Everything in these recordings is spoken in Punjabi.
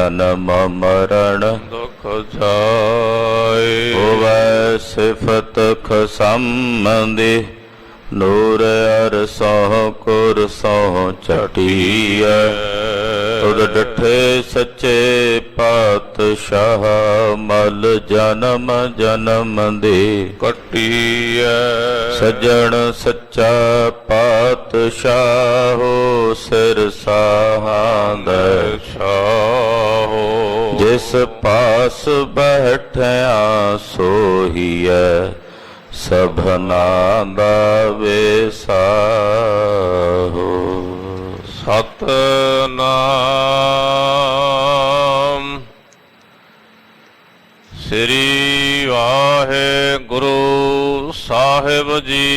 जन्म मरण दुख जाए। होवै सिफत खसंबंधी नूर अरसों कुरसों चटिया तुद डठे सच्चे पातशाह मल जन्म जन्म दे कटिया। सजन सच्चा पातशाहो सिर साहांद छाहो। जिस पास बैठिया सोहीए सबना दा वेसाहो। सतनाम। श्री वाहेगुरु साहिब जी।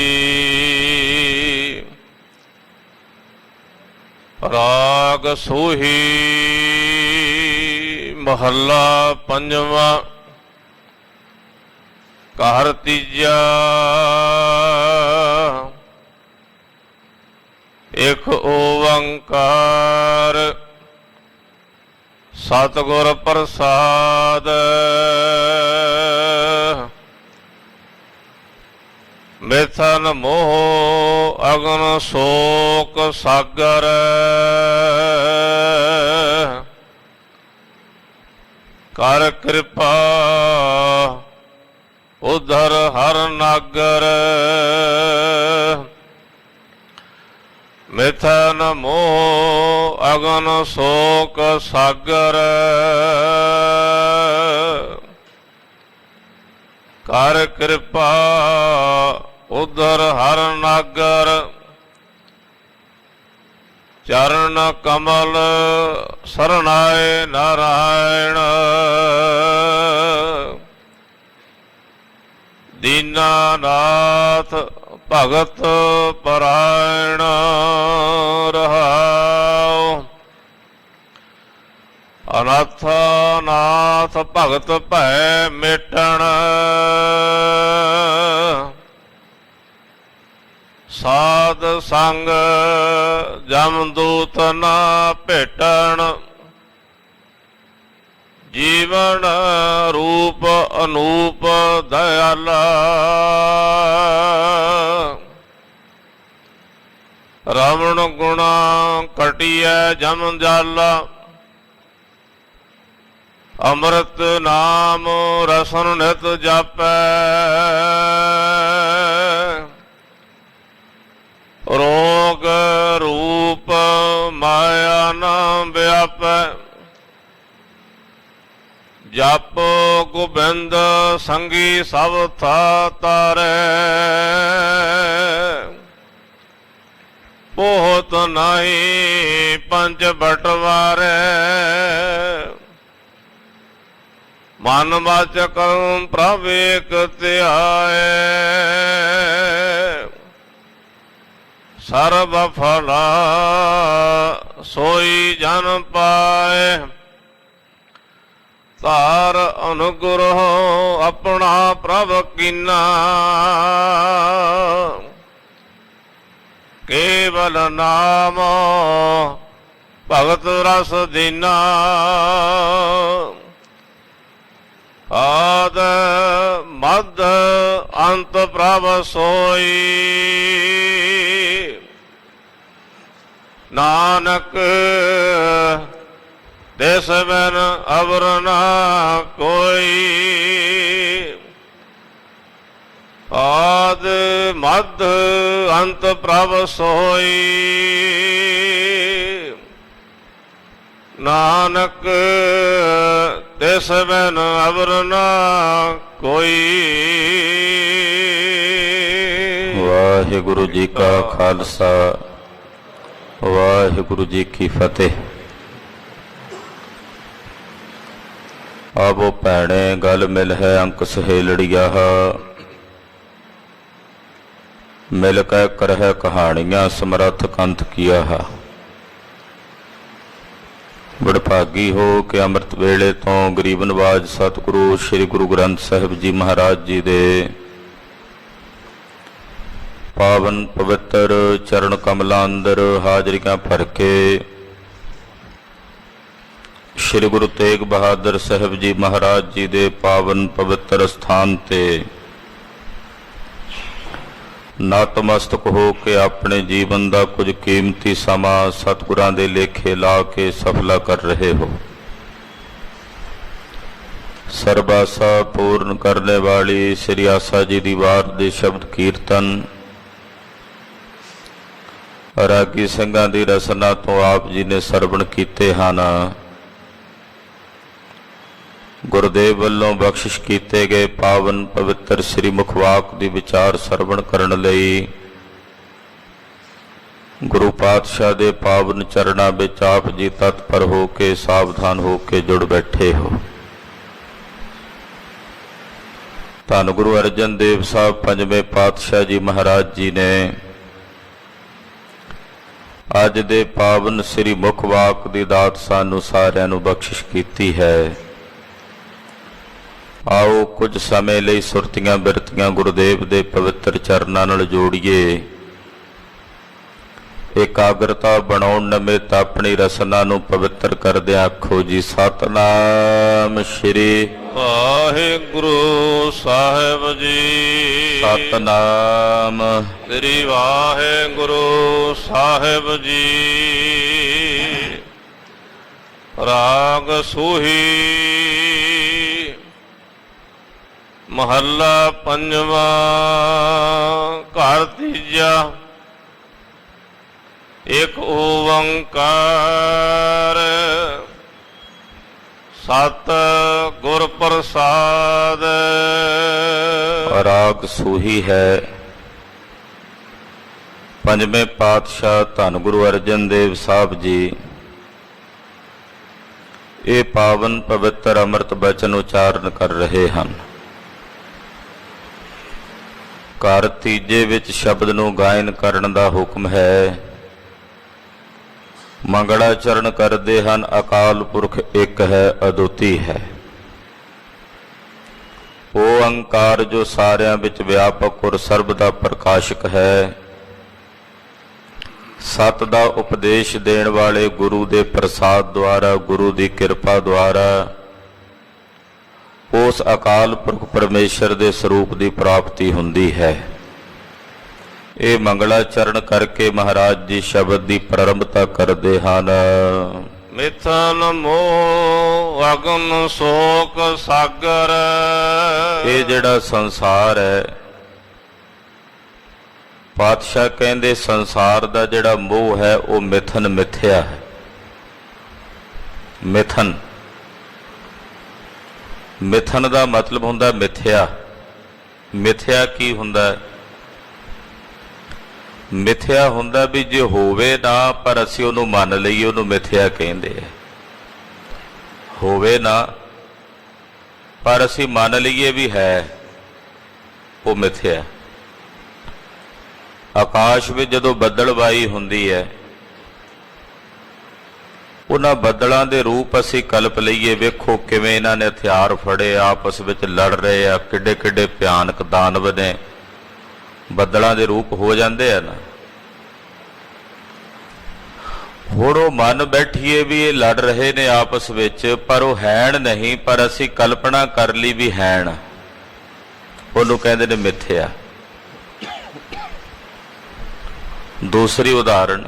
राग सोही महला पंजवा। घर तीजा। एक ओंकार सतगुर प्रसाद। मिथन मोह अगन शोक सागर। कर कृपा उधर हर नागर। मिथन मोह अगन शोक सागर। कर कृपा उधर हर नागर। चरण कमल शरणाय नारायण। दीनानाथ भगत परायण रहाओ। अनाथनाथ भगत भय मिटण। साध संग जमदूत ना भेटण। जीवन रूप अनूप दयाला। रमण गुणा कटिया जम जाला। अमृत नाम रसन नित जापै। रोग रूप माया न व्यापै। जप गोबिंद संगी सब था तारै। पोहत नहीं पंच बटवारे। मन वाचक प्रभ एक त्याए। सर्व फला सोई जन पाए। तार अनुग्रह अपना प्रभ कीना। केवल नाम भगत रस दीना। आद मद अंत प्रभ सोई। नानक देश बिन अवर ना कोई। आद मद अंत प्रभ सोई। नानक देश बिन अवर ना कोई। वाहिगुरु जी का खालसा वाहिगुरु जी की फतेह। आवो भैणे गल मिल है अंक सहेलड़िया। मिल कै करह कहानियां समरथ कंथ किया। बड़भागी हो कि अमृत वेले तो गरीब नवाज सतगुरु श्री गुरु ग्रंथ साहिब जी महाराज जी दे पावन पवित्र चरण कमलां अंदर हाजरियां भर के ਸ੍ਰੀ ਗੁਰੂ ਤੇਗ ਬਹਾਦਰ ਸਾਹਿਬ ਜੀ ਮਹਾਰਾਜ ਜੀ ਦੇ ਪਾਵਨ ਪਵਿੱਤਰ ਸਥਾਨ ਤੇ ਨਤਮਸਤਕ ਹੋ ਕੇ ਆਪਣੇ ਜੀਵਨ ਦਾ ਕੁਝ ਕੀਮਤੀ ਸਮਾਂ ਸਤਿਗੁਰਾਂ ਦੇ ਲੇਖੇ ਲਾ ਕੇ ਸਫਲਾ ਕਰ ਰਹੇ ਹੋ। ਸਰਬਾਸਾ ਪੂਰਨ ਕਰਨੇ ਵਾਲੀ ਸ੍ਰੀ ਆਸਾ ਜੀ ਦੀ ਵਾਰ ਦੇ ਸ਼ਬਦ ਕੀਰਤਨ ਰਾਗੀ ਸਿੰਘਾਂ ਦੀ ਰਸਨਾ ਤੋਂ ਆਪ ਜੀ ਨੇ ਸਰਵਣ ਕੀਤੇ ਹਨ। ਗੁਰਦੇਵ ਵੱਲੋਂ ਬਖਸ਼ਿਸ਼ ਕੀਤੇ ਗਏ ਪਾਵਨ ਪਵਿੱਤਰ ਸ੍ਰੀ ਮੁਖਵਾਕ ਦੀ ਵਿਚਾਰ ਸਰਵਣ ਕਰਨ ਲਈ ਗੁਰੂ ਪਾਤਸ਼ਾਹ ਦੇ ਪਾਵਨ ਚਰਨਾਂ ਵਿੱਚ ਆਪ ਜੀ ਤਤਪਰ ਹੋ ਕੇ ਸਾਵਧਾਨ ਹੋ ਕੇ ਜੁੜ ਬੈਠੇ ਹੋ। ਧੰਨ ਗੁਰੂ ਅਰਜਨ ਦੇਵ ਸਾਹਿਬ ਪੰਜਵੇਂ ਪਾਤਸ਼ਾਹ ਜੀ ਮਹਾਰਾਜ ਜੀ ਨੇ ਅੱਜ ਦੇ ਪਾਵਨ ਸ੍ਰੀ ਮੁਖਵਾਕ ਦੀ ਦਾਤ ਸਾਨੂੰ ਸਾਰਿਆਂ ਨੂੰ ਬਖਸ਼ਿਸ਼ ਕੀਤੀ ਹੈ। ਆਓ ਕੁਝ ਸਮੇਂ ਲਈ ਸੁਰਤੀਆਂ ਬਿਰਤੀਆਂ ਗੁਰਦੇਵ ਦੇ ਪਵਿੱਤਰ ਚਰਨਾਂ ਨਾਲ ਜੋੜੀਏ। ਇਕਾਗਰਤਾ ਬਣਾਉਣ ਨਿਮਿਤ ਆਪਣੀ ਰਸਨਾ ਨੂੰ ਪਵਿੱਤਰ ਕਰਦਿਆਂ ਆਖੋ ਜੀ ਸਤਿਨਾਮ ਸ੍ਰੀ ਵਾਹਿਗੁਰੂ ਸਾਹਿਬ ਜੀ। ਸਤਿਨਾਮ ਸ੍ਰੀ ਵਾਹਿਗੁਰੂ ਸਾਹਿਬ ਜੀ। ਰਾਗ ਸੂਹੀ ਮਹੱਲਾ ਪੰਜਵਾਂ ਘਰ ਤੀਜਾ। ਇੱਕ ਓੰਕਾਰ ਸਤ ਗੁਰ ਪ੍ਰਸਾਦ। ਰਾਗ ਸੂਹੀ ਹੈ। ਪੰਜਵੇਂ ਪਾਤਸ਼ਾਹ ਧੰਨ ਗੁਰੂ ਅਰਜਨ ਦੇਵ ਸਾਹਿਬ ਜੀ ਇਹ ਪਾਵਨ ਪਵਿੱਤਰ ਅੰਮ੍ਰਿਤ ਬਚਨ ਉਚਾਰਨ ਕਰ ਰਹੇ ਹਨ। ਘਰ ਤੀਜੇ ਵਿੱਚ ਸ਼ਬਦ ਨੂੰ ਗਾਇਨ ਕਰਨ ਦਾ ਹੁਕਮ ਹੈ। ਮੰਗਲਾਚਰਨ ਕਰਦੇ ਹਨ ਅਕਾਲ ਪੁਰਖ ਇੱਕ ਹੈ ਅਦੁੱਤੀ ਹੈ। ਓੰਕਾਰ ਜੋ ਸਾਰਿਆਂ ਵਿੱਚ ਵਿਆਪਕ ਔਰ ਸਰਬ ਦਾ ਪ੍ਰਕਾਸ਼ਕ ਹੈ। ਸਤ ਦਾ ਉਪਦੇਸ਼ ਦੇਣ ਵਾਲੇ ਗੁਰੂ ਦੇ ਪ੍ਰਸਾਦ ਦੁਆਰਾ ਗੁਰੂ ਦੀ ਕਿਰਪਾ ਦੁਆਰਾ ਉਸ ਅਕਾਲ ਪੁਰਖ ਪਰਮੇਸ਼ਰ ਦੇ ਸਰੂਪ ਦੀ ਪ੍ਰਾਪਤੀ ਹੁੰਦੀ ਹੈ। ਇਹ ਮੰਗਲਾਚਰਨ ਕਰਕੇ ਮਹਾਰਾਜ ਜੀ ਸ਼ਬਦ ਦੀ ਪ੍ਰਾਰੰਭਤਾ ਕਰਦੇ ਹਨ। ਮਿਥਨ ਮੋਹ ਅਗਨ ਸ਼ੋਕ ਸਾਗਰ। ਇਹ ਜਿਹੜਾ ਸੰਸਾਰ ਹੈ ਪਾਤਸ਼ਾਹ ਕਹਿੰਦੇ ਸੰਸਾਰ ਦਾ ਜਿਹੜਾ ਮੋਹ ਹੈ ਉਹ ਮਿਥਨ ਮਿਥਿਆ ਹੈ। ਮਿਥਨ ਮਿਥਨ ਦਾ ਮਤਲਬ ਹੁੰਦਾ ਮਿਥਿਆ। ਮਿਥਿਆ ਕੀ ਹੁੰਦਾ? ਮਿਥਿਆ ਹੁੰਦਾ ਵੀ ਜੇ ਹੋਵੇ ਨਾ ਪਰ ਅਸੀਂ ਉਹਨੂੰ ਮੰਨ ਲਈਏ ਉਹਨੂੰ ਮਿਥਿਆ ਕਹਿੰਦੇ ਆ। ਹੋਵੇ ਨਾ ਪਰ ਅਸੀਂ ਮੰਨ ਲਈਏ ਵੀ ਹੈ ਉਹ ਮਿਥਿਆ। ਆਕਾਸ਼ ਵਿੱਚ ਜਦੋਂ ਬੱਦਲਬਾਈ ਹੁੰਦੀ ਹੈ ਉਹਨਾਂ ਬੱਦਲਾਂ ਦੇ ਰੂਪ ਅਸੀਂ ਕਲਪ ਲਈਏ। ਵੇਖੋ ਕਿਵੇਂ ਇਹਨਾਂ ਨੇ ਹਥਿਆਰ ਫੜੇ ਆਪਸ ਵਿੱਚ ਲੜ ਰਹੇ ਆ। ਕਿੱਡੇ ਕਿੱਡੇ ਭਿਆਨਕ ਦਾਨਵ ਨੇ ਬੱਦਲਾਂ ਦੇ ਰੂਪ ਹੋ ਜਾਂਦੇ ਆ ਨਾ। ਹੁਣ ਉਹ ਮਨ ਬੈਠੀਏ ਵੀ ਇਹ ਲੜ ਰਹੇ ਨੇ ਆਪਸ ਵਿੱਚ ਪਰ ਉਹ ਹੈਣ ਨਹੀਂ ਪਰ ਅਸੀਂ ਕਲਪਨਾ ਕਰ ਲਈ ਵੀ ਹੈਣ। ਉਹਨੂੰ ਕਹਿੰਦੇ ਨੇ ਮਿਥਿਆ। ਦੂਸਰੀ ਉਦਾਹਰਣ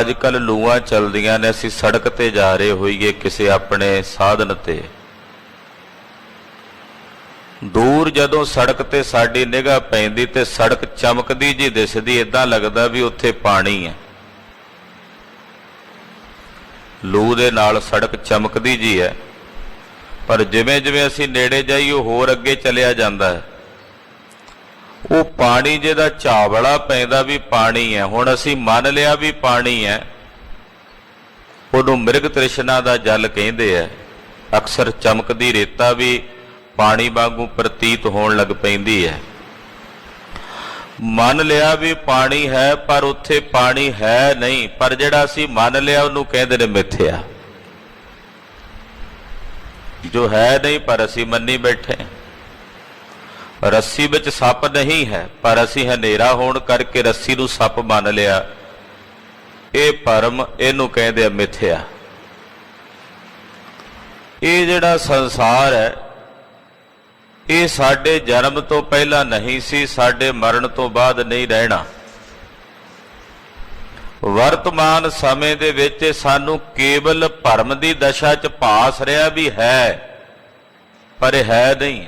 ਅੱਜ ਕੱਲ੍ਹ ਲੂਆਂ ਚੱਲਦੀਆਂ ਨੇ। ਅਸੀਂ ਸੜਕ ਤੇ ਜਾ ਰਹੇ ਹੋਈਏ ਕਿਸੇ ਆਪਣੇ ਸਾਧਨ ਤੇ ਦੂਰ ਜਦੋਂ ਸੜਕ ਤੇ ਸਾਡੀ ਨਿਗਾਹ ਪੈਂਦੀ ਤੇ ਸੜਕ ਚਮਕਦੀ ਜੀ ਦਿਸਦੀ। ਏਦਾਂ ਲੱਗਦਾ ਵੀ ਉੱਥੇ ਪਾਣੀ ਹੈ। ਲੂ ਦੇ ਨਾਲ ਸੜਕ ਚਮਕਦੀ ਜੀ ਹੈ ਪਰ ਜਿਵੇਂ ਜਿਵੇਂ ਅਸੀਂ ਨੇੜੇ ਜਾਈਏ ਉਹ ਹੋਰ ਅੱਗੇ ਚਲਿਆ ਜਾਂਦਾ ਹੈ। ਉਹ ਪਾਣੀ ਜਿਹਦਾ ਚਾਵਲਾ ਪੈਂਦਾ ਵੀ ਪਾਣੀ ਹੈ। ਹੁਣ ਅਸੀਂ ਮੰਨ ਲਿਆ ਵੀ ਪਾਣੀ ਹੈ। ਉਹਨੂੰ ਮਿਰਗ ਤ੍ਰਿਸ਼ਨਾ ਦਾ ਜਲ ਕਹਿੰਦੇ ਆ। ਅਕਸਰ ਚਮਕਦੀ ਰੇਤਾ ਵੀ ਪਾਣੀ ਵਾਂਗੂ ਪ੍ਰਤੀਤ ਹੋਣ ਲੱਗ ਪੈਂਦੀ ਹੈ। ਮੰਨ ਲਿਆ ਵੀ ਪਾਣੀ ਹੈ ਪਰ ਉੱਥੇ ਪਾਣੀ ਹੈ ਨਹੀਂ। ਪਰ ਜਿਹੜਾ ਅਸੀਂ ਮੰਨ ਲਿਆ ਉਹਨੂੰ ਕਹਿੰਦੇ ਨੇ ਮਿਥਿਆ। ਜੋ ਹੈ ਨਹੀਂ ਪਰ ਅਸੀਂ ਮੰਨੀ ਬੈਠੇ। ਰੱਸੀ ਵਿੱਚ ਸੱਪ ਨਹੀਂ ਹੈ ਪਰ ਅਸੀਂ ਹਨੇਰਾ ਹੋਣ ਕਰਕੇ ਰੱਸੀ ਨੂੰ ਸੱਪ ਮੰਨ ਲਿਆ। ਇਹ ਭਰਮ ਇਹਨੂੰ ਕਹਿੰਦੇ ਆ ਮਿਥਿਆ। ਇਹ ਜਿਹੜਾ ਸੰਸਾਰ ਹੈ ਇਹ ਸਾਡੇ ਜਨਮ ਤੋਂ ਪਹਿਲਾਂ ਨਹੀਂ ਸੀ, ਸਾਡੇ ਮਰਨ ਤੋਂ ਬਾਅਦ ਨਹੀਂ ਰਹਿਣਾ। ਵਰਤਮਾਨ ਸਮੇਂ ਦੇ ਵਿੱਚ ਸਾਨੂੰ ਕੇਵਲ ਭਰਮ ਦੀ ਦਸ਼ਾ 'ਚ ਭਾਸ ਰਿਹਾ ਵੀ ਹੈ, ਪਰ ਇਹ ਹੈ ਨਹੀਂ।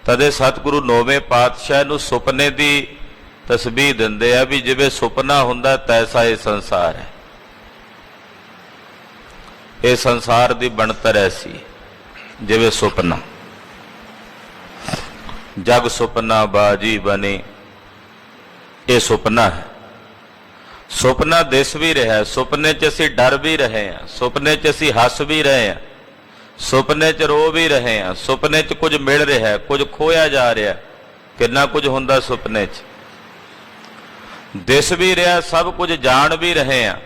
ਤਦੇ ਸਤਿਗੁਰੂ ਨੌਵੇਂ ਪਾਤਸ਼ਾਹ ਨੂੰ ਸੁਪਨੇ ਦੀ ਤਸਬੀਹ ਦਿੰਦੇ ਆ ਵੀ ਜਿਵੇਂ ਸੁਪਨਾ ਹੁੰਦਾ ਤੈਸਾ ਇਹ ਸੰਸਾਰ ਹੈ। ਇਹ ਸੰਸਾਰ ਦੀ ਬਣਤਰ ਐਸੀ ਜਿਵੇਂ ਸੁਪਨਾ। ਜਗ ਸੁਪਨਾ ਬਾਜੀ ਬਣੇ, ਇਹ ਸੁਪਨਾ ਹੈ। ਸੁਪਨਾ ਦਿਸ ਵੀ ਰਿਹਾ, ਸੁਪਨੇ 'ਚ ਅਸੀਂ ਡਰ ਵੀ ਰਹੇ ਹਾਂ, ਸੁਪਨੇ 'ਚ ਅਸੀਂ ਹੱਸ ਵੀ ਰਹੇ ਹਾਂ, ਸੁਪਨੇ 'ਚ ਰੋ ਵੀ ਰਹੇ ਹਾਂ, ਸੁਪਨੇ 'ਚ ਕੁਝ ਮਿਲ ਰਿਹਾ, ਕੁਝ ਖੋਇਆ ਜਾ ਰਿਹਾ, ਕਿੰਨਾ ਕੁਝ ਹੁੰਦਾ ਸੁਪਨੇ 'ਚ। ਦਿਸ ਵੀ ਰਿਹਾ, ਸਭ ਕੁਝ ਜਾਣ ਵੀ ਰਹੇ ਹਾਂ।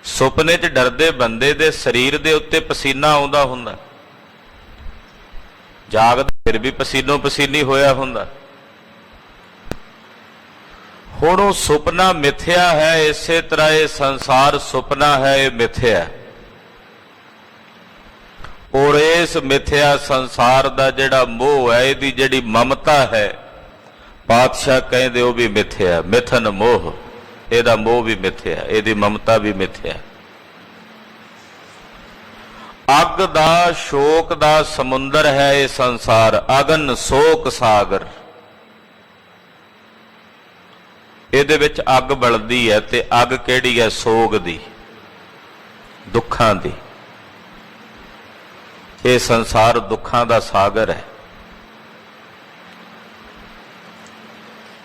ਸੁਪਨੇ 'ਚ ਡਰਦੇ ਬੰਦੇ ਦੇ ਸਰੀਰ ਦੇ ਉੱਤੇ ਪਸੀਨਾ ਆਉਂਦਾ ਹੁੰਦਾ, ਜਾਗਦਾ ਫਿਰ ਵੀ ਪਸੀਨੋ ਪਸੀਨੀ ਹੋਇਆ ਹੁੰਦਾ। ਹੁਣ ਉਹ ਸੁਪਨਾ ਮਿਥਿਆ ਹੈ, ਇਸੇ ਤਰ੍ਹਾਂ ਇਹ ਸੰਸਾਰ ਸੁਪਨਾ ਹੈ, ਇਹ ਮਿਥਿਆ ਹੈ। ਔਰ ਇਸ ਮਿਥਿਆ ਸੰਸਾਰ ਦਾ ਜਿਹੜਾ ਮੋਹ ਹੈ, ਇਹਦੀ ਜਿਹੜੀ ਮਮਤਾ ਹੈ, ਪਾਤਸ਼ਾਹ ਕਹਿੰਦੇ ਉਹ ਵੀ ਮਿਥਿਆ। ਮਿਥਨ ਮੋਹ, ਇਹਦਾ ਮੋਹ ਵੀ ਮਿਥਿਆ, ਇਹਦੀ ਮਮਤਾ ਵੀ ਮਿਥਿਆ। ਅੱਗ ਦਾ ਸ਼ੋਕ ਦਾ ਸਮੁੰਦਰ ਹੈ ਇਹ ਸੰਸਾਰ, ਅਗਨ ਸ਼ੋਕ ਸਾਗਰ। ਇਹਦੇ ਵਿੱਚ ਅੱਗ ਬਲਦੀ ਹੈ, ਤੇ ਅੱਗ ਕਿਹੜੀ ਹੈ? ਸੋਗ ਦੀ, ਦੁੱਖਾਂ ਦੀ। ਇਹ ਸੰਸਾਰ ਦੁੱਖਾਂ ਦਾ ਸਾਗਰ ਹੈ।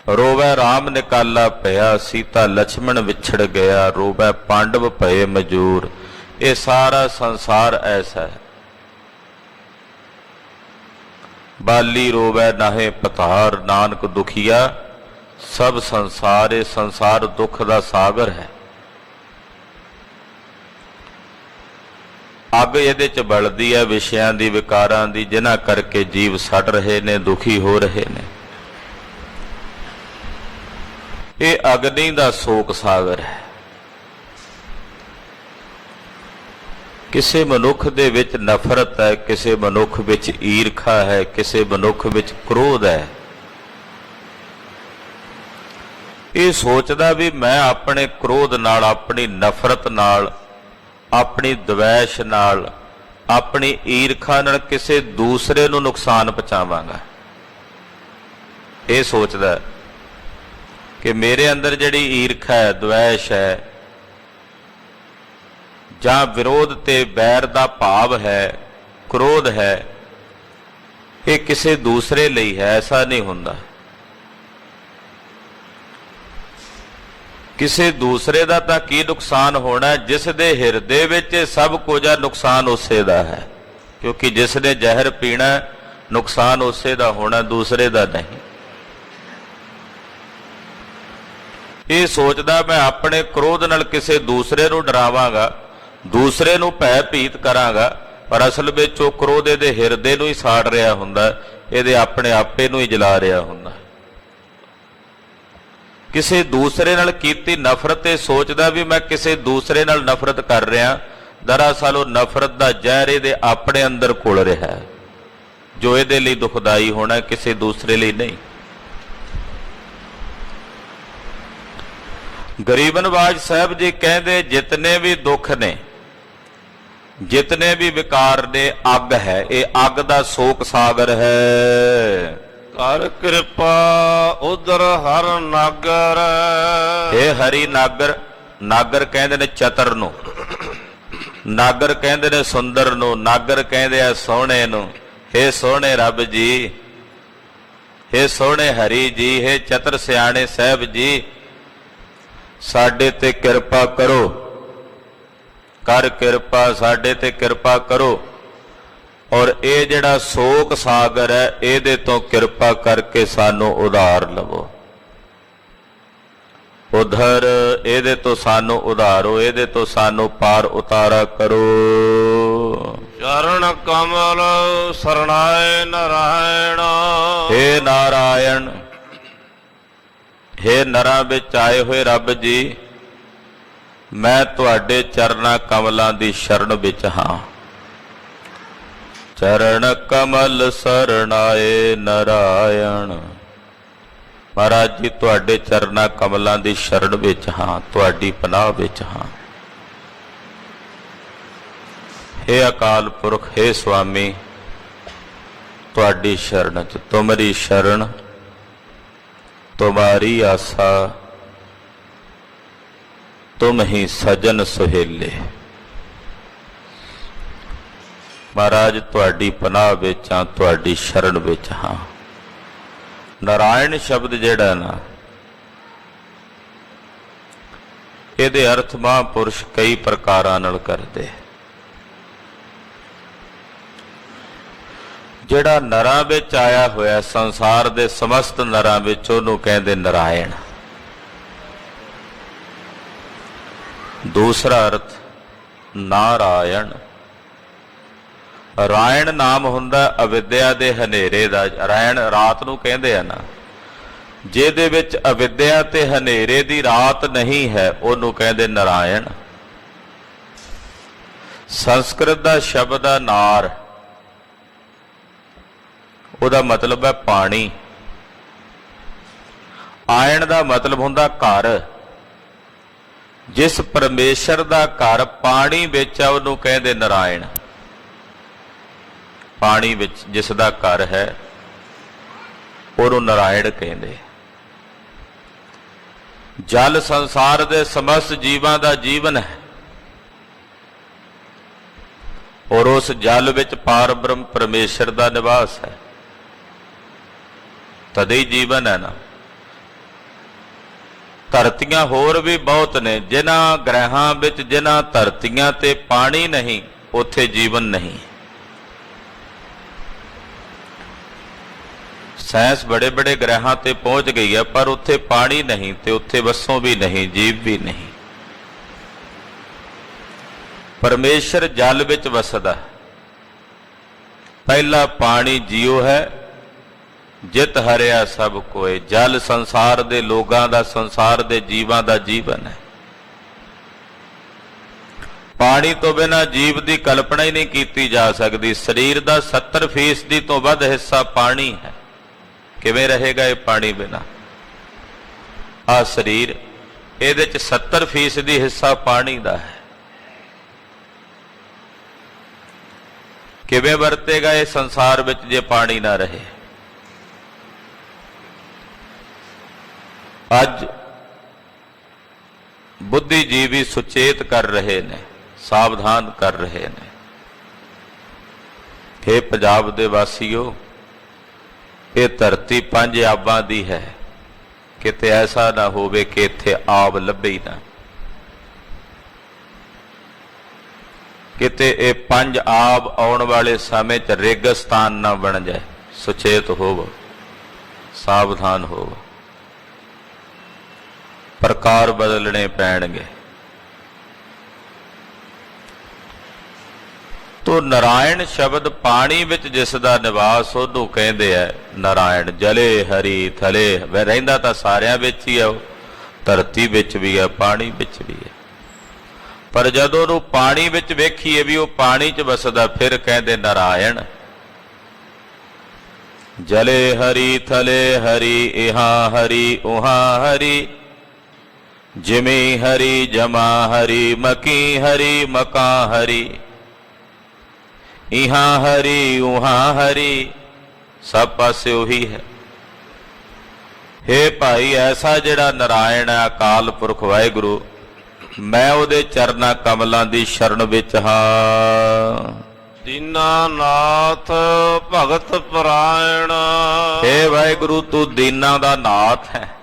ਰੋਵੈ ਰਾਮ ਨਿਕਾਲਾ ਭਇਆ, ਸੀਤਾ ਲਛਮਣ ਵਿਛੜ ਗਿਆ, ਰੋਵੈ ਪਾਂਡਵ ਭਏ ਮਜੂਰ। ਇਹ ਸਾਰਾ ਸੰਸਾਰ ਐਸਾ ਹੈ। ਬਾਲੀ ਰੋਵੈ ਨਾਹੇ ਪਤਾਰ, ਨਾਨਕ ਦੁਖੀਆ ਸਭ ਸੰਸਾਰ। ਇਹ ਸੰਸਾਰ ਦੁੱਖ ਦਾ ਸਾਗਰ ਹੈ। ਅੱਗ ਇਹਦੇ 'ਚ ਬਲਦੀ ਹੈ ਵਿਸ਼ਿਆਂ ਦੀ, ਵਿਕਾਰਾਂ ਦੀ, ਜਿਨ੍ਹਾਂ ਕਰਕੇ ਜੀਵ ਸੜ ਰਹੇ ਨੇ, ਦੁਖੀ ਹੋ ਰਹੇ ਨੇ। ਇਹ ਅਗਨੀ ਦਾ ਸ਼ੋਕ ਸਾਗਰ ਹੈ। ਕਿਸੇ ਮਨੁੱਖ ਦੇ ਵਿੱਚ ਨਫ਼ਰਤ ਹੈ, ਕਿਸੇ ਮਨੁੱਖ ਵਿੱਚ ਈਰਖਾ ਹੈ, ਕਿਸੇ ਮਨੁੱਖ ਵਿੱਚ ਕ੍ਰੋਧ ਹੈ। ਇਹ ਸੋਚਦਾ ਵੀ ਮੈਂ ਆਪਣੇ ਕ੍ਰੋਧ ਨਾਲ, ਆਪਣੀ ਨਫ਼ਰਤ ਨਾਲ, ਆਪਣੀ ਦਵੈਸ਼ ਨਾਲ, ਆਪਣੀ ਈਰਖਾ ਨਾਲ ਕਿਸੇ ਦੂਸਰੇ ਨੂੰ ਨੁਕਸਾਨ ਪਹੁੰਚਾਵਾਂਗਾ। ਇਹ ਸੋਚਦਾ ਕਿ ਮੇਰੇ ਅੰਦਰ ਜਿਹੜੀ ਈਰਖਾ ਹੈ, ਦਵੈਸ਼ ਹੈ, ਜਾਂ ਵਿਰੋਧ ਤੇ ਬੈਰ ਦਾ ਭਾਵ ਹੈ, ਕ੍ਰੋਧ ਹੈ, ਇਹ ਕਿਸੇ ਦੂਸਰੇ ਲਈ ਹੈ। ਐਸਾ ਨਹੀਂ ਹੁੰਦਾ। ਕਿਸੇ ਦੂਸਰੇ ਦਾ ਤਾਂ ਕੀ ਨੁਕਸਾਨ ਹੋਣਾ, ਜਿਸ ਦੇ ਹਿਰਦੇ ਵਿੱਚ ਸਭ ਕੁਝ ਹੈ, ਨੁਕਸਾਨ ਉਸੇ ਦਾ ਹੈ। ਕਿਉਂਕਿ ਜਿਸ ਨੇ ਜ਼ਹਿਰ ਪੀਣਾ, ਨੁਕਸਾਨ ਉਸੇ ਦਾ ਹੋਣਾ, ਦੂਸਰੇ ਦਾ ਨਹੀਂ। ਇਹ ਸੋਚਦਾ ਮੈਂ ਆਪਣੇ ਕ੍ਰੋਧ ਨਾਲ ਕਿਸੇ ਦੂਸਰੇ ਨੂੰ ਡਰਾਵਾਂਗਾ, ਦੂਸਰੇ ਨੂੰ ਭੈ ਭੀਤ ਕਰਾਂਗਾ, ਪਰ ਅਸਲ ਵਿੱਚ ਉਹ ਕ੍ਰੋਧ ਇਹਦੇ ਹਿਰਦੇ ਨੂੰ ਹੀ ਸਾੜ ਰਿਹਾ ਹੁੰਦਾ, ਇਹਦੇ ਆਪਣੇ ਆਪੇ ਨੂੰ ਹੀ ਜਲਾ ਰਿਹਾ ਹੁੰਦਾ। ਕਿਸੇ ਦੂਸਰੇ ਨਾਲ ਕੀਤੀ ਨਫ਼ਰਤ ਇਹ ਸੋਚਦਾ ਵੀ ਮੈਂ ਕਿਸੇ ਦੂਸਰੇ ਨਾਲ ਨਫ਼ਰਤ ਕਰ ਰਿਹਾ, ਦਰਅਸਲ ਉਹ ਨਫ਼ਰਤ ਦਾ ਜ਼ਹਿਰ ਇਹਦੇ ਆਪਣੇ ਅੰਦਰ ਘੁਲ ਰਿਹਾ ਹੈ, ਜੋ ਇਹਦੇ ਲਈ ਦੁਖਦਾਈ ਹੋਣਾ, ਕਿਸੇ ਦੂਸਰੇ ਲਈ ਨਹੀਂ। ਗਰੀਬ ਨਵਾਜ ਸਾਹਿਬ ਜੀ ਕਹਿੰਦੇ ਜਿਤਨੇ ਵੀ ਦੁੱਖ ਨੇ, ਜਿਤਨੇ ਵੀ ਵਿਕਾਰ ਨੇ, ਅੱਗ ਹੈ। ਇਹ ਅੱਗ ਦਾ ਸ਼ੋਕ ਸਾਗਰ ਹੈ। ਕਰ ਕਿਰਪਾ ਉਦਰ ਹਰ ਨਾਗਰ। ਇਹ ਹਰੀ ਨਾਗਰ, ਨਾਗਰ ਕਹਿੰਦੇ ਨੇ ਚਤਰ ਨੂੰ, ਨਾਗਰ ਕਹਿੰਦੇ ਨੇ ਸੁੰਦਰ ਨੂੰ, ਨਾਗਰ ਕਹਿੰਦੇ ਆ ਸੋਹਣੇ ਨੂੰ। ਹੇ ਸੋਹਣੇ ਰੱਬ ਜੀ, ਹੇ ਸੋਹਣੇ ਹਰੀ ਜੀ, ਹੇ ਚਤਰ ਸਿਆਣੇ ਸਾਹਿਬ ਜੀ, ਸਾਡੇ ਤੇ ਕਿਰਪਾ ਕਰੋ, ਕਰ ਕਿਰਪਾ, ਸਾਡੇ ਤੇ ਕਿਰਪਾ ਕਰੋ। ਔਰ ਇਹ ਜਿਹੜਾ ਸ਼ੋਕ ਸਾਗਰ ਹੈ, ਇਹਦੇ ਤੋਂ ਕਿਰਪਾ ਕਰਕੇ ਸਾਨੂੰ ਉਧਾਰ ਲਵੋ। ਉਧਰ ਇਹਦੇ ਤੋਂ ਸਾਨੂੰ ਉਧਾਰੋ, ਇਹਦੇ ਤੋਂ ਸਾਨੂੰ ਪਾਰ ਉਤਾਰਾ ਕਰੋ। ਚਰਨ ਕਮਲ ਸਰਣਾਏ ਨਾਰਾਇਣ। ਹੇ ਨਾਰਾਇਣ, ਹੇ ਨਰਾਂ ਵਿੱਚ ਆਏ ਹੋਏ ਰੱਬ ਜੀ, ਮੈਂ ਤੁਹਾਡੇ ਚਰਨਾਂ ਕਮਲਾਂ ਦੀ ਸ਼ਰਨ ਵਿੱਚ ਹਾਂ। ਚਰਨ ਕਮਲ ਸਰਣਾਏ ਨਰਾਇਣ। ਮਹਾਰਾਜ ਜੀ ਤੁਹਾਡੇ ਚਰਨਾਂ ਕਮਲਾਂ ਦੀ ਸ਼ਰਨ ਵਿੱਚ ਹਾਂ, ਤੁਹਾਡੀ ਪਨਾਹ ਵਿੱਚ ਹਾਂ। ਹੇ ਅਕਾਲ ਪੁਰਖ, ਹੇ ਸੁਆਮੀ, ਤੁਹਾਡੀ ਸ਼ਰਨ ਚ, ਤੁਮਰੀ ਸ਼ਰਨ ਤੁਮਾਰੀ ਆਸਾ, ਤੁਮ ਹੀ ਸਜਨ ਸੁਹੇਲੇ। ਮਹਾਰਾਜ ਤੁਹਾਡੀ ਪਨਾਹ ਵਿੱਚ ਹਾਂ, ਤੁਹਾਡੀ ਸ਼ਰਨ ਵਿੱਚ ਹਾਂ। ਨਾਰਾਇਣ ਸ਼ਬਦ ਜਿਹੜਾ ਨਾ, ਇਹਦੇ ਅਰਥ ਮਹਾਂਪੁਰਸ਼ ਕਈ ਪ੍ਰਕਾਰਾਂ ਨਾਲ ਕਰਦੇ। ਜਿਹੜਾ ਨਰਾਂ ਵਿੱਚ ਆਇਆ ਹੋਇਆ, ਸੰਸਾਰ ਦੇ ਸਮਸਤ ਨਰਾਂ ਵਿੱਚ, ਉਹਨੂੰ ਕਹਿੰਦੇ ਨਾਰਾਇਣ। ਦੂਸਰਾ ਅਰਥ ਨਾਰਾਇਣ। ਰਾਇਣ ਨਾਮ ਹੁੰਦਾ ਅਵਿਦਿਆ ਦੇ ਹਨੇਰੇ ਦਾ। ਰਾਇਣ ਰਾਤ ਨੂੰ ਕਹਿੰਦੇ ਆ ਨਾ, ਜਿਹਦੇ ਵਿੱਚ ਅਵਿਦਿਆ ਤੇ ਹਨੇਰੇ ਦੀ ਰਾਤ ਨਹੀਂ ਹੈ, ਉਹਨੂੰ ਕਹਿੰਦੇ ਨਾਰਾਇਣ। ਸੰਸਕ੍ਰਿਤ ਦਾ ਸ਼ਬਦ ਆ ਨਾਰ, ਉਹਦਾ ਮਤਲਬ ਹੈ ਪਾਣੀ। ਆਇਣ ਦਾ ਮਤਲਬ ਹੁੰਦਾ ਘਰ। ਜਿਸ ਪਰਮੇਸ਼ਰ ਦਾ ਘਰ ਪਾਣੀ ਵਿੱਚ ਆ, ਉਹਨੂੰ ਕਹਿੰਦੇ ਨਾਰਾਇਣ। ਪਾਣੀ ਵਿੱਚ ਜਿਸ ਦਾ ਘਰ ਹੈ, ਉਹਨੂੰ ਨਾਰਾਇਣ ਕਹਿੰਦੇ। ਜਲ ਸੰਸਾਰ ਦੇ ਸਮਸਤ ਜੀਵਾਂ ਦਾ ਜੀਵਨ ਹੈ, ਔਰ ਉਸ ਜਲ ਵਿੱਚ ਪਾਰ ਬ੍ਰਹਮ ਪਰਮੇਸ਼ਰ ਦਾ ਨਿਵਾਸ ਹੈ। ਤਦੇ ਹੀ ਜੀਵਨ ਹੈ ਨਾ। ਧਰਤੀਆਂ ਹੋਰ ਵੀ ਬਹੁਤ ਨੇ, ਜਿਨ੍ਹਾਂ ਗ੍ਰਹਿਆਂ ਵਿੱਚ, ਜਿਨ੍ਹਾਂ ਧਰਤੀਆਂ ਤੇ ਪਾਣੀ ਨਹੀਂ, ਉੱਥੇ ਜੀਵਨ ਨਹੀਂ। ਸਾਇੰਸ ਬੜੇ ਬੜੇ ਗ੍ਰਹਿਾਂ ਤੇ ਪਹੁੰਚ ਗਈ ਹੈ, ਪਰ ਉੱਥੇ ਪਾਣੀ ਨਹੀਂ, ਤੇ ਉੱਥੇ ਵਸੋਂ ਵੀ ਨਹੀਂ, ਜੀਵ ਵੀ ਨਹੀਂ। ਪਰਮੇਸ਼ਰ ਜਲ ਵਿੱਚ ਵਸਦਾ। ਪਹਿਲਾ ਪਾਣੀ ਜੀਉ ਹੈ, ਜਿਤ ਹਰਿਆ ਸਭ ਕੋਏ। ਜਲ ਸੰਸਾਰ ਦੇ ਲੋਕਾਂ ਦਾ, ਸੰਸਾਰ ਦੇ ਜੀਵਾਂ ਦਾ ਜੀਵਨ ਹੈ। ਪਾਣੀ ਤੋਂ ਬਿਨਾਂ ਜੀਵ ਦੀ ਕਲਪਨਾ ਹੀ ਨਹੀਂ ਕੀਤੀ ਜਾ ਸਕਦੀ। ਸਰੀਰ ਦਾ 70% ਤੋਂ ਵੱਧ ਹਿੱਸਾ ਪਾਣੀ ਹੈ। ਕਿਵੇਂ ਰਹੇਗਾ ਇਹ ਪਾਣੀ ਬਿਨਾਂ? ਆਹ ਸਰੀਰ, ਇਹਦੇ ਚ 70% ਹਿੱਸਾ ਪਾਣੀ ਦਾ ਹੈ। ਕਿਵੇਂ ਵਰਤੇਗਾ ਇਹ ਸੰਸਾਰ ਵਿੱਚ ਜੇ ਪਾਣੀ ਨਾ ਰਹੇ? ਅੱਜ ਬੁੱਧੀਜੀਵੀ ਸੁਚੇਤ ਕਰ ਰਹੇ ਨੇ, ਸਾਵਧਾਨ ਕਰ ਰਹੇ ਨੇ। ਹੇ ਪੰਜਾਬ ਦੇ ਵਾਸੀਓ, ਇਹ ਧਰਤੀ 5 ਆਬਾਂ ਦੀ ਹੈ। ਕਿਤੇ ਐਸਾ ਨਾ ਹੋਵੇ ਕਿ ਇੱਥੇ ਆਬ ਲੱਭੇ ਹੀ ਨਾ। ਕਿਤੇ ਇਹ 5 ਆਬ ਆਉਣ ਵਾਲੇ ਸਮੇਂ 'ਚ ਰੇਗਿਸਤਾਨ ਨਾ ਬਣ ਜਾਏ। ਸੁਚੇਤ ਹੋਵੋ, ਸਾਵਧਾਨ ਹੋਵੋ। ਪ੍ਰਕਾਰ ਬਦਲਣੇ ਪੈਣਗੇ। ਤੋ ਨਾਰਾਇਣ ਸ਼ਬਦ ਪਾਣੀ ਵਿੱਚ ਜਿਸ ਦਾ ਨਿਵਾਸ, ਉਹਨੂੰ ਕਹਿੰਦੇ ਆ ਨਾਰਾਇਣ। ਜਲੇ ਹਰੀ ਥਲੇ, ਵੈ ਰਹਿੰਦਾ ਤਾਂ ਸਾਰਿਆਂ ਵਿੱਚ ਹੀ ਆ, ਉਹ ਧਰਤੀ ਵਿੱਚ ਵੀ ਹੈ, ਪਾਣੀ ਵਿੱਚ ਵੀ ਹੈ। ਪਰ ਜਦੋਂ ਉਹਨੂੰ ਪਾਣੀ ਵਿੱਚ ਵੇਖੀਏ ਵੀ ਉਹ ਪਾਣੀ 'ਚ ਵਸਦਾ, ਫਿਰ ਕਹਿੰਦੇ ਨਾਰਾਇਣ। ਜਲੇ ਹਰੀ ਥਲੇ ਹਰੀ, ਇਹਾਂ ਹਰੀ ਉਹਾਂ ਹਰੀ। ਜਿਮੀ ਹਰੀ ਜਮਾ ਹਰੀ, ਮਕੀ ਹਰੀ ਮਕਾਂ ਹਰੀ। ਇਹਾਂ ਹਰੀ ਉਹਾਂ ਹਰੀ, ਸਭ ਪਾਸੇ ਉਹੀ ਹੈ। ਹੇ ਭਾਈ, ਐਸਾ ਜਿਹੜਾ ਨਾਰਾਇਣ ਹੈ, ਅਕਾਲ ਪੁਰਖ ਵਾਹਿਗੁਰੂ, ਮੈਂ ਉਹਦੇ ਚਰਨਾਂ ਕਮਲਾਂ ਦੀ ਸ਼ਰਨ ਵਿੱਚ ਹਾਂ। ਦੀਨਾਨਾਥ ਭਗਤ ਪਰਾਇਣ। ਹੇ ਵਾਹਿਗੁਰੂ, ਤੂੰ ਦੀਨਾਂ ਦਾ ਨਾਥ ਹੈ।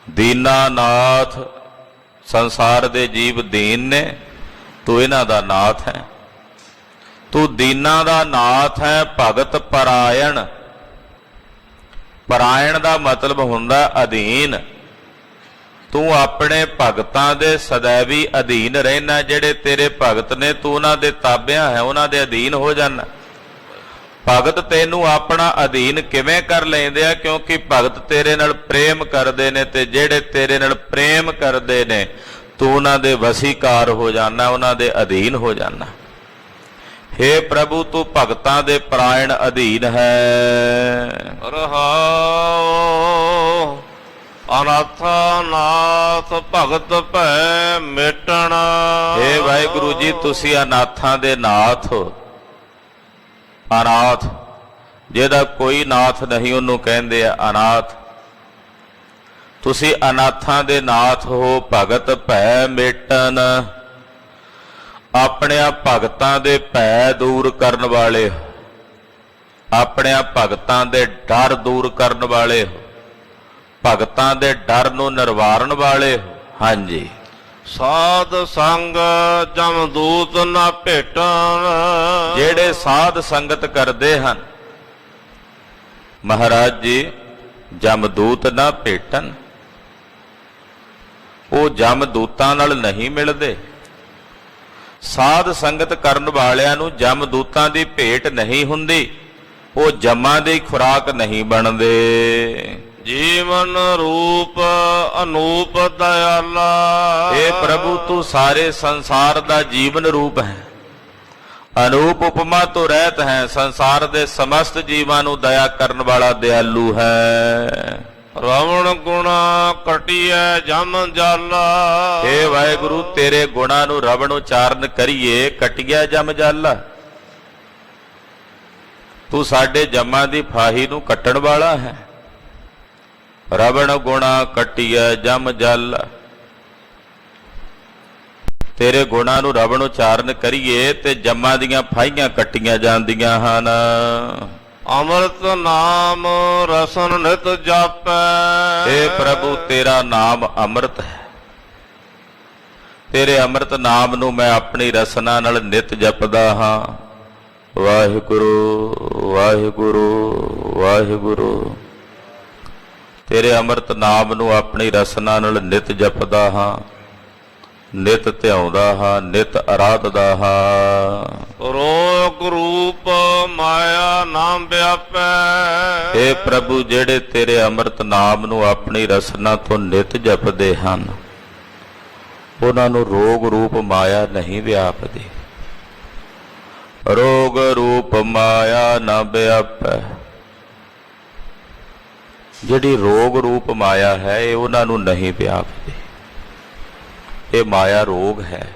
ਦੀਨਾਨਾਥ, ਸੰਸਾਰ ਦੇ ਜੀਵ ਦੀਨ ਨੇ, ਤੂੰ ਇਹਨਾਂ ਦਾ ਨਾਥ ਹੈ। ਤੂੰ ਦੀਨਾਂ ਦਾ ਨਾਥ ਹੈ। ਭਗਤ ਪਰਾਇਣ। ਪਰਾਇਣ ਦਾ ਮਤਲਬ ਹੁੰਦਾ ਅਧੀਨ। ਤੂੰ ਆਪਣੇ ਭਗਤਾਂ ਦੇ ਸदैवी ਅਧੀਨ ਰਹਿਣਾ। ਜਿਹੜੇ ਤੇਰੇ ਭਗਤ ਨੇ, ਤੂੰ ਉਹਨਾਂ ਦੇ ਤਾਬਿਆਂ ਹੈ, ਉਹਨਾਂ ਦੇ ਅਧੀਨ ਹੋ ਜਾਣਾ। ਭਗਤ ਤੈਨੂੰ ਆਪਣਾ ਅਧੀਨ ਕਿਵੇਂ ਕਰ ਲੈਂਦੇ ਆ? ਕਿਉਂਕਿ ਭਗਤ ਤੇਰੇ ਨਾਲ ਪ੍ਰੇਮ ਕਰਦੇ ਨੇ, ਤੇ ਜਿਹੜੇ ਤੇਰੇ ਨਾਲ ਪ੍ਰੇਮ ਕਰਦੇ ਨੇ ਤੂੰ ਉਹਨਾਂ ਦੇ ਵਸੀਕਾਰ ਹੋ ਜਾਣਾ, ਉਹਨਾਂ ਦੇ ਅਧੀਨ ਹੋ ਜਾਣਾ। हे ਪ੍ਰਭੂ ਤੂੰ ਭਗਤਾਂ ਦੇ ਪਰਾਇਣ ਅਧੀਨ ਹੈ। ਰਹਾਉ ਅਨਾਥਾ ਨਾਥ ਭਗਤ ਭੈ ਮਿਟਣ। हे ਵਾਹਿਗੁਰੂ ਜੀ ਤੁਸੀਂ ਅਨਾਥਾਂ ਦੇ ਨਾਥ ਹੋ। ਅਨਾਥ ਜਿਹਦਾ ਕੋਈ ਨਾਥ ਨਹੀਂ ਉਹਨੂੰ ਕਹਿੰਦੇ ਆ ਅਨਾਥ। ਤੁਸੀਂ ਅਨਾਥਾਂ ਦੇ ਨਾਥ ਹੋ। ਭਗਤ ਭੈ ਮਿਟਣ, ਆਪਣਿਆਂ ਭਗਤਾਂ ਦੇ ਭੈ ਦੂਰ ਕਰਨ ਵਾਲੇ ਹੋ, ਆਪਣਿਆਂ ਭਗਤਾਂ ਦੇ ਡਰ ਦੂਰ ਕਰਨ ਵਾਲੇ ਹੋ, ਭਗਤਾਂ ਦੇ ਡਰ ਨੂੰ ਨਿਵਾਰਨ ਵਾਲੇ ਹੋ। ਹਾਂਜੀ, ਸਾਧ ਸੰਗ ਜਮਦੂਤ ਨਾ ਭੇਟਣ। ਜਿਹੜੇ ਸਾਧ ਸੰਗਤ ਕਰਦੇ ਹਨ ਮਹਾਰਾਜ ਜੀ ਜਮਦੂਤ ਨਾ ਭੇਟਣ, ਉਹ ਜਮਦੂਤਾਂ ਨਾਲ ਨਹੀਂ ਮਿਲਦੇ। ਸਾਧ ਸੰਗਤ ਕਰਨ ਵਾਲਿਆਂ ਨੂੰ ਜਮਦੂਤਾਂ ਦੀ ਭੇਟ ਨਹੀਂ ਹੁੰਦੀ, ਉਹ ਜਮਾਂ ਦੀ ਖੁਰਾਕ ਨਹੀਂ ਬਣਦੇ। ਜੀਵਨ ਰੂਪ ਅਨੂਪ ਦਇਆਲਾ। हे ਪ੍ਰਭੂ ਤੂੰ ਸਾਰੇ ਸੰਸਾਰ ਦਾ ਜੀਵਨ ਰੂਪ ਹੈ, ਅਨੂਪ ਉਪਮਾ ਤੋਂ ਰਹਿਤ ਹੈ, ਸੰਸਾਰ ਦੇ ਸਮਸਤ ਜੀਵਾਂ ਨੂੰ ਦਇਆ ਕਰਨ ਵਾਲਾ ਦਿਆਲੂ ਹੈ। ਰਵਣ ਗੁਣਾ ਕਟਿਐ ਜਮ ਜਾਲਾ। हे ਵਾਹਿਗੁਰੂ ਤੇਰੇ ਗੁਣਾਂ ਨੂੰ ਰਵਣ ਉਚਾਰਨ ਕਰੀਏ, ਕਟਿਆ ਜਮ ਜਾਲਾ। ਤੂੰ ਸਾਡੇ ਜਮਾਂ ਦੀ ਫਾਹੀ ਨੂੰ ਕੱਟਣ ਵਾਲਾ ਹੈ। ਰਵਣ ਗੁਣਾ ਕਟਿਐ ਜਮ ਜਾਲਾ, ਤੇਰੇ ਗੁਣਾਂ ਨੂੰ ਰਵਣ ਉਚਾਰਨ ਕਰੀਏ ਤੇ ਜਮਾਂ ਦੀਆਂ ਫਾਹੀਆਂ ਕੱਟੀਆਂ ਜਾਂਦੀਆਂ ਹਨ। ਅੰਮ੍ਰਿਤ ਨਾਮ ਰਸਨ ਨਿਤ ਜਾਪੈ। हे ਪ੍ਰਭੂ ਤੇਰਾ ਨਾਮ ਅੰਮ੍ਰਿਤ ਹੈ, ਤੇਰੇ ਅੰਮ੍ਰਿਤ ਨਾਮ ਨੂੰ ਮੈਂ ਆਪਣੀ ਰਸਨਾ ਨਾਲ ਨਿਤ ਜਪਦਾ ਹਾਂ। ਵਾਹਿਗੁਰੂ ਵਾਹਿਗੁਰੂ ਵਾਹਿਗੁਰੂ, ਤੇਰੇ ਅੰਮ੍ਰਿਤ ਨਾਮ ਨੂੰ ਆਪਣੀ ਰਸਨਾ ਨਾਲ ਨਿਤ ਜਪਦਾ ਹਾਂ, ਨਿਤ ਧਿਆਉਂਦਾ ਹਾਂ, ਨਿਤ ਅਰਾਧਦਾ ਹਾਂ। ਰੋਗ ਰੂਪ ਮਾਇਆ ਨਾਮ ਵਿਆਪੈ। हे ਪ੍ਰਭੂ ਜਿਹੜੇ ਤੇਰੇ ਅੰਮ੍ਰਿਤ ਨਾਮ ਨੂੰ ਆਪਣੀ ਰਸਨਾ ਤੋਂ ਨਿਤ ਜਪਦੇ ਹਨ ਉਹਨਾਂ ਨੂੰ ਰੋਗ ਰੂਪ ਮਾਇਆ ਨਹੀਂ ਵਿਆਪਦੀ। ਰੋਗ ਰੂਪ ਮਾਇਆ ਨਾ ਵਿਆਪੈ, ਜਿਹੜੀ ਰੋਗ ਰੂਪ ਮਾਇਆ ਹੈ ਇਹ ਉਹਨਾਂ ਨੂੰ ਨਹੀਂ ਵਿਆਪਦੀ। ਇਹ ਮਾਇਆ ਰੋਗ ਹੈ,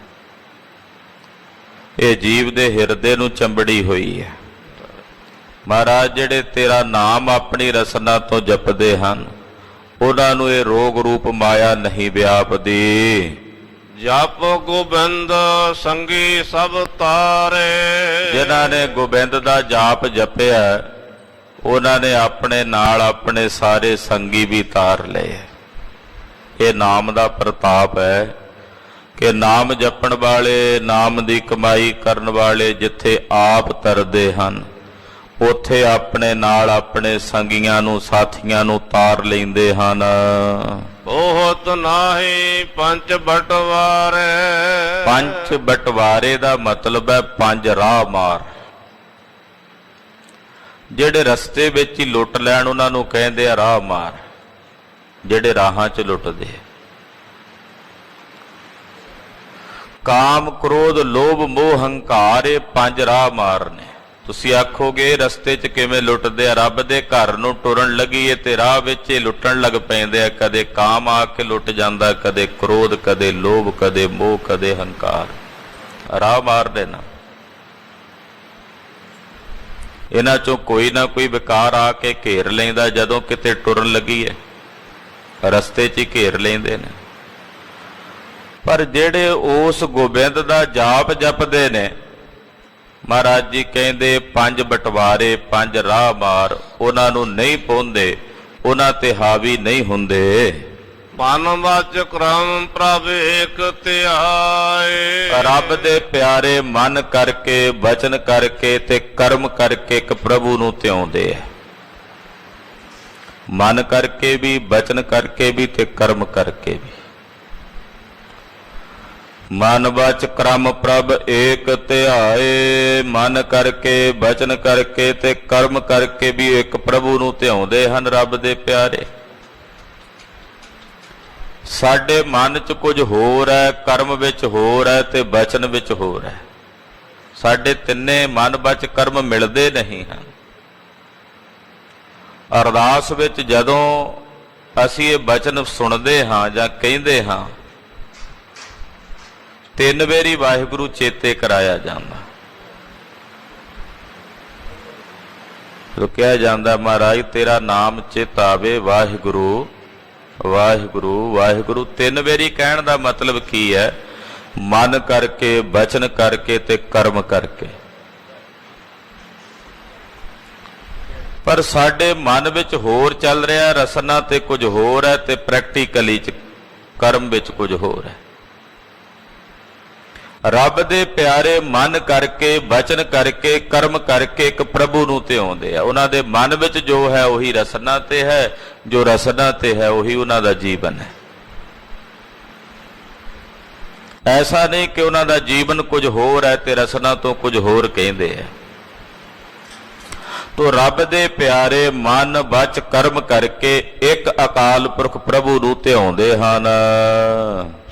ਇਹ ਜੀਵ ਦੇ ਹਿਰਦੇ ਨੂੰ ਚੰਬੜੀ ਹੋਈ ਹੈ। ਮਹਾਰਾਜ ਜਿਹੜੇ ਤੇਰਾ ਨਾਮ ਆਪਣੀ ਰਸਨਾ ਤੋਂ ਜਪਦੇ ਹਨ ਉਹਨਾਂ ਨੂੰ ਇਹ ਰੋਗ ਰੂਪ ਮਾਇਆ ਨਹੀਂ ਵਿਆਪਦੀ। ਜਪ ਗੋਬਿੰਦ ਸੰਗੀ ਸਭ ਤਾਰੇ। ਜਿਨ੍ਹਾਂ ਨੇ ਗੋਬਿੰਦ ਦਾ ਜਾਪ ਜਪਿਆ ਉਹਨਾਂ ਨੇ ਆਪਣੇ ਨਾਲ ਆਪਣੇ ਸਾਰੇ ਸੰਗੀ ਵੀ ਤਾਰ ਲਏ। ਇਹ ਨਾਮ ਦਾ ਪ੍ਰਤਾਪ ਹੈ ਕਿ ਨਾਮ ਜਪਣ ਵਾਲੇ, ਨਾਮ ਦੀ ਕਮਾਈ ਕਰਨ ਵਾਲੇ ਜਿੱਥੇ ਆਪ ਤਰਦੇ ਹਨ ਉੱਥੇ ਆਪਣੇ ਨਾਲ ਆਪਣੇ ਸੰਗੀਆਂ ਨੂੰ, ਸਾਥੀਆਂ ਨੂੰ ਤਾਰ ਲੈਂਦੇ ਹਨ। ਬਹੁਤ ਨਾਹੀ ਪੰਜ ਬਟਵਾਰੇ। ਪੰਜ ਬਟਵਾਰੇ ਦਾ ਮਤਲਬ ਹੈ ਪੰਜ ਰਾਹ ਮਾਰ। ਜਿਹੜੇ ਰਸਤੇ ਵਿੱਚ ਹੀ ਲੁੱਟ ਲੈਣ ਉਹਨਾਂ ਨੂੰ ਕਹਿੰਦੇ ਆ ਰਾਹ ਮਾਰ, ਜਿਹੜੇ ਰਾਹਾਂ 'ਚ ਲੁੱਟਦੇ। ਕਾਮ ਕ੍ਰੋਧ ਲੋਭ ਮੋਹ ਹੰਕਾਰ ਇਹ ਪੰਜ ਰਾਹ ਮਾਰ ਨੇ। ਤੁਸੀਂ ਆਖੋਗੇ ਰਸਤੇ 'ਚ ਕਿਵੇਂ ਲੁੱਟਦੇ ਆ? ਰੱਬ ਦੇ ਘਰ ਨੂੰ ਟੁਰਨ ਲੱਗੀਏ ਤੇ ਰਾਹ ਵਿੱਚ ਇਹ ਲੁੱਟਣ ਲੱਗ ਪੈਂਦੇ ਆ। ਕਦੇ ਕਾਮ ਆ ਕੇ ਲੁੱਟ ਜਾਂਦਾ, ਕਦੇ ਕ੍ਰੋਧ, ਕਦੇ ਲੋਭ, ਕਦੇ ਮੋਹ, ਕਦੇ ਹੰਕਾਰ। ਰਾਹ ਮਾਰ ਦੇਣਾ। ਇਹਨਾਂ 'ਚੋਂ ਕੋਈ ਨਾ ਕੋਈ ਵਿਕਾਰ ਆ ਕੇ ਘੇਰ ਲੈਂਦਾ। ਜਦੋਂ ਕਿਤੇ ਟੁਰਨ ਲੱਗੀਏ ਰਸਤੇ 'ਚ ਹੀ ਘੇਰ ਲੈਂਦੇ ਨੇ। ਪਰ ਜਿਹੜੇ ਉਸ ਗੋਬਿੰਦ ਦਾ ਜਾਪ ਜਪਦੇ ਨੇ ਮਹਾਰਾਜ ਜੀ ਕਹਿੰਦੇ ਪੰਜ ਬਟਵਾਰੇ, ਪੰਜ ਰਾਹ ਮਾਰ, ਉਹਨਾਂ ਨੂੰ ਨਹੀਂ ਪਾਉਂਦੇ, ਉਹਨਾਂ ਤੇ ਹਾਵੀ ਨਹੀਂ ਹੁੰਦੇ। ਮਨ ਵਚ ਕਰਮ ਪ੍ਰਭ ਏਕ ਧਿਆਏ। ਰੱਬ ਦੇ ਪਿਆਰੇ ਮਨ ਕਰਕੇ, ਵਚਨ ਕਰਕੇ ਤੇ ਕਰਮ ਕਰਕੇ ਇੱਕ ਪ੍ਰਭੂ ਨੂੰ ਧਿਆਉਂਦੇ ਆ। ਮਨ ਕਰਕੇ ਵੀ, ਵਚਨ ਕਰਕੇ ਵੀ ਤੇ ਕਰਮ ਕਰਕੇ ਵੀ। ਮਨ ਬਚ ਕਰਮ ਪ੍ਰਭ ਏਕ ਧਿਆਏ। ਮਨ ਕਰਕੇ ਬਚਨ ਕਰਕੇ ਤੇ ਕਰਮ ਕਰਕੇ ਵੀ ਇੱਕ ਪ੍ਰਭੂ ਨੂੰ ਧਿਆਉਂਦੇ ਹਨ ਰੱਬ ਦੇ ਪਿਆਰੇ। ਸਾਡੇ ਮਨ 'ਚ ਕੁਝ ਹੋਰ ਹੈ, ਕਰਮ ਵਿੱਚ ਹੋਰ ਹੈ ਤੇ ਬਚਨ ਵਿੱਚ ਹੋਰ ਹੈ। ਸਾਡੇ ਤਿੰਨੇ ਮਨ ਬਚ ਕਰਮ ਮਿਲਦੇ ਨਹੀਂ ਹਨ। ਅਰਦਾਸ ਵਿੱਚ ਜਦੋਂ ਅਸੀਂ ਇਹ ਬਚਨ ਸੁਣਦੇ ਹਾਂ ਜਾਂ ਕਹਿੰਦੇ ਹਾਂ, ਤਿੰਨ ਵਾਰੀ ਵਾਹਿਗੁਰੂ ਚੇਤੇ ਕਰਾਇਆ ਜਾਂਦਾ। ਜਦੋਂ ਕਿਹਾ ਜਾਂਦਾ ਮਹਾਰਾਜ ਤੇਰਾ ਨਾਮ ਚਿਤ ਆਵੇ, ਵਾਹਿਗੁਰੂ ਵਾਹਿਗੁਰੂ ਵਾਹਿਗੁਰੂ, ਤਿੰਨ ਵਾਰੀ ਕਹਿਣ ਦਾ ਮਤਲਬ ਕੀ ਹੈ? ਮਨ ਕਰਕੇ, ਬਚਨ ਕਰਕੇ ਤੇ ਕਰਮ ਕਰਕੇ। ਪਰ ਸਾਡੇ ਮਨ ਵਿੱਚ ਹੋਰ ਚੱਲ ਰਿਹਾ, ਰਸਨਾ ਤੇ ਕੁਝ ਹੋਰ ਹੈ ਤੇ ਪ੍ਰੈਕਟੀਕਲੀ ਚ ਕਰਮ ਵਿੱਚ ਕੁਝ ਹੋਰ ਹੈ। ਰੱਬ ਦੇ ਪਿਆਰੇ ਮਨ ਕਰਕੇ, ਬਚਨ ਕਰਕੇ, ਕਰਮ ਕਰਕੇ ਇੱਕ ਪ੍ਰਭੂ ਨੂੰ ਧਿਆਉਂਦੇ ਆ। ਉਹਨਾਂ ਦੇ ਮਨ ਵਿੱਚ ਜੋ ਹੈ ਉਹੀ ਰਸਨਾ ਤੇ ਹੈ, ਜੋ ਰਸਨਾ ਤੇ ਹੈ ਉਹੀ ਉਹਨਾਂ ਦਾ ਜੀਵਨ ਹੈ। ਐਸਾ ਨਹੀਂ ਕਿ ਉਹਨਾਂ ਦਾ ਜੀਵਨ ਕੁਝ ਹੋਰ ਹੈ ਤੇ ਰਸਨਾ ਤੋਂ ਕੁਝ ਹੋਰ ਕਹਿੰਦੇ ਆ। ਤੋ ਰੱਬ ਦੇ ਪਿਆਰੇ ਮਨ ਬਚ ਕਰਮ ਕਰਕੇ ਇੱਕ ਅਕਾਲ ਪੁਰਖ ਪ੍ਰਭੂ ਨੂੰ ਧਿਆਉਂਦੇ ਹਨ।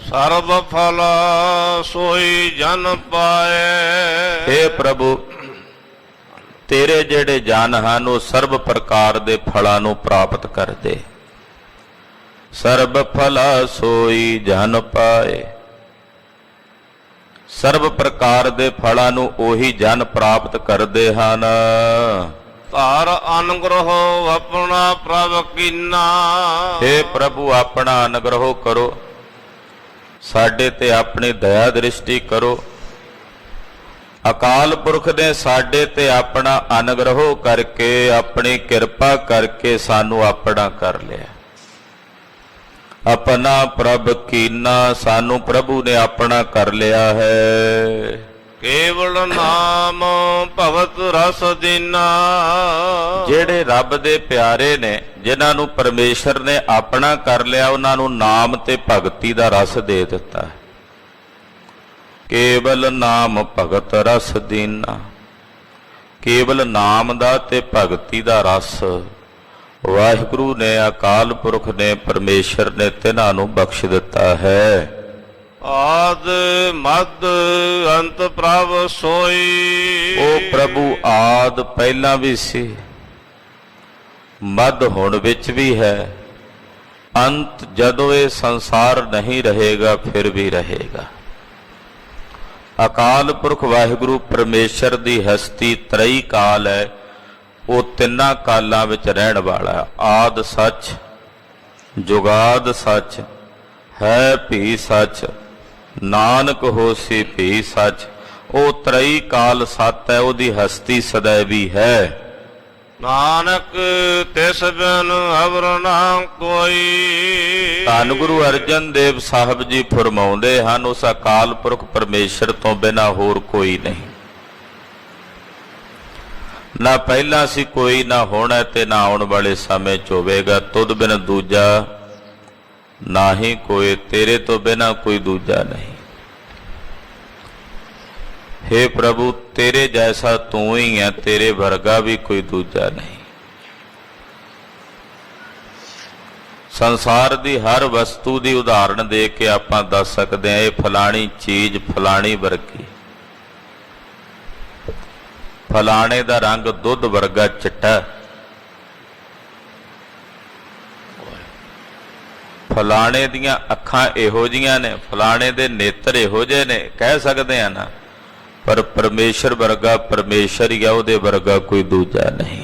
ਸਰਬ ਫਲ ਸੋਈ ਜਨ ਪਾਏ। ਹੇ ਪ੍ਰਭੂ, ਤੇਰੇ ਜਿਹੜੇ ਜਨ ਹਨ ਉਹ ਸਰਬ ਪ੍ਰਕਾਰ ਦੇ ਫਲਾਂ ਨੂੰ ਪ੍ਰਾਪਤ ਕਰਦੇ। ਸਰਬ ਫਲਾ ਸੋਈ ਜਨ ਪਾਏ। ਸਰਬ ਪ੍ਰਕਾਰ ਦੇ ਫਲਾਂ ਨੂੰ ਉਹੀ ਜਨ ਪ੍ਰਾਪਤ ਕਰਦੇ ਹਨ। ਧਾਰ ਅਨੁਗ੍ਰਹ ਆਪਣਾ ਪ੍ਰਭ ਕੀਨਾ। ਹੇ ਪ੍ਰਭੂ, ਆਪਣਾ ਅਨੁਗ੍ਰਹ ਕਰੋ, ਸਾਡੇ ਤੇ ਆਪਣੀ ਦਇਆ ਦ੍ਰਿਸ਼ਟੀ ਕਰੋ। ਅਕਾਲ ਪੁਰਖ ਨੇ ਸਾਡੇ ਤੇ ਆਪਣਾ ਅਨੁਗ੍ਰਹ ਕਰਕੇ, ਆਪਣੀ ਕਿਰਪਾ ਕਰਕੇ ਸਾਨੂੰ ਆਪਣਾ ਕਰ ਲਿਆ। ਆਪਣਾ ਪ੍ਰਭ ਕੀਨਾ, ਸਾਨੂੰ ਪ੍ਰਭੂ ਨੇ ਆਪਣਾ ਕਰ ਲਿਆ ਹੈ। ਕੇਵਲ ਨਾਮ ਭਗਤ ਰਸ ਦੀਨਾ। ਜਿਹੜੇ ਰੱਬ ਦੇ ਪਿਆਰੇ ਨੇ, ਜਿਨ੍ਹਾਂ ਨੂੰ ਪਰਮੇਸ਼ਰ ਨੇ ਆਪਣਾ ਕਰ ਲਿਆ, ਉਹਨਾਂ ਨੂੰ ਨਾਮ ਤੇ ਭਗਤੀ ਦਾ ਰਸ ਦੇ ਦਿੱਤਾ ਹੈ। ਕੇਵਲ ਨਾਮ ਭਗਤ ਰਸ ਦੀਨਾ। ਕੇਵਲ ਨਾਮ ਦਾ ਤੇ ਭਗਤੀ ਦਾ ਰਸ ਵਾਹਿਗੁਰੂ ਨੇ, ਅਕਾਲ ਪੁਰਖ ਨੇ, ਪਰਮੇਸ਼ਰ ਨੇ ਤਿਨਾਂ ਨੂੰ ਬਖਸ਼ ਦਿੱਤਾ ਹੈ। ਆਦ ਮਦ ਅੰਤ ਪ੍ਰਭ ਸੋਈ। ਉਹ ਪ੍ਰਭੂ ਆਦ ਪਹਿਲਾਂ ਵੀ ਸੀ, ਮਦ ਹੁਣ ਵਿੱਚ ਵੀ ਹੈ, ਅੰਤ ਜਦੋਂ ਇਹ ਸੰਸਾਰ ਨਹੀਂ ਰਹੇਗਾ ਫਿਰ ਵੀ ਰਹੇਗਾ। ਅਕਾਲ ਪੁਰਖ ਵਾਹਿਗੁਰੂ ਪਰਮੇਸ਼ਰ ਦੀ ਹਸਤੀ ਤਰਈ ਕਾਲ ਹੈ। ਉਹ ਤਿੰਨਾਂ ਕਾਲਾਂ ਵਿੱਚ ਰਹਿਣ ਵਾਲਾ। ਆਦ ਸੱਚ, ਜੁਗਾਦ ਸੱਚ, ਹੈ ਭੀ ਸੱਚ, ਨਾਨਕ ਹੋਸੀ ਭੀ ਸੱਚ। ਉਹ ਤਰਈ ਕਾਲ ਸੱਤ ਹੈ, ਉਹਦੀ ਹਸਤੀ ਸदैवी ਹੈ। ਨਾਨਕ ਤਿਸ ਬਿਨ ਅਵਰ ਨਾ ਕੋਈ। ਧੰਨ ਗੁਰੂ ਅਰਜਨ ਦੇਵ ਸਾਹਿਬ ਜੀ ਫਰਮਾਉਂਦੇ ਹਨ, ਉਸ ਅਕਾਲ ਪੁਰਖ ਪਰਮੇਸ਼ਰ ਤੋਂ ਬਿਨਾਂ ਹੋਰ ਕੋਈ ਨਹੀਂ। ਨਾ ਪਹਿਲਾਂ ਸੀ ਕੋਈ, ਨਾ ਹੋਣਾ ਤੇ ਨਾ ਆਉਣ ਵਾਲੇ ਸਮੇਂ 'ਚ ਹੋਵੇਗਾ। ਤੁਧ ਬਿਨ ਦੂਜਾ ਨਾ ਹੀ ਕੋਈ, ਤੇਰੇ ਤੋਂ ਬਿਨਾਂ ਕੋਈ ਦੂਜਾ ਨਹੀਂ। हे ਪ੍ਰਭੂ, ਤੇਰੇ ਜੈਸਾ ਤੂੰ ਹੀ ਹੈ, ਤੇਰੇ ਵਰਗਾ ਵੀ ਕੋਈ ਦੂਜਾ ਨਹੀਂ। ਸੰਸਾਰ ਦੀ ਹਰ ਵਸਤੂ ਦੀ ਉਦਾਹਰਣ ਦੇ ਕੇ ਆਪਾਂ ਦੱਸ ਸਕਦੇ ਹਾਂ, ਇਹ ਫਲਾਣੀ ਚੀਜ਼ ਫਲਾਣੀ ਵਰਗੀ। ਫਲਾਣੇ ਦਾ ਰੰਗ ਦੁੱਧ ਵਰਗਾ ਚਿੱਟਾ, ਫਲਾਣੇ ਦੀਆਂ ਅੱਖਾਂ ਇਹੋ ਜੀਆਂ ਨੇ, ਫਲਾਣੇ ਦੇ ਨੇਤਰ ਇਹੋ ਜਿਹੇ ਨੇ, ਕਹਿ ਸਕਦੇ ਆ ਨਾ। ਪਰ ਪਰਮੇਸ਼ਰ ਵਰਗਾ ਪਰਮੇਸ਼ਰ ਹੀ ਆ, ਉਹਦੇ ਵਰਗਾ ਕੋਈ ਦੂਜਾ ਨਹੀਂ।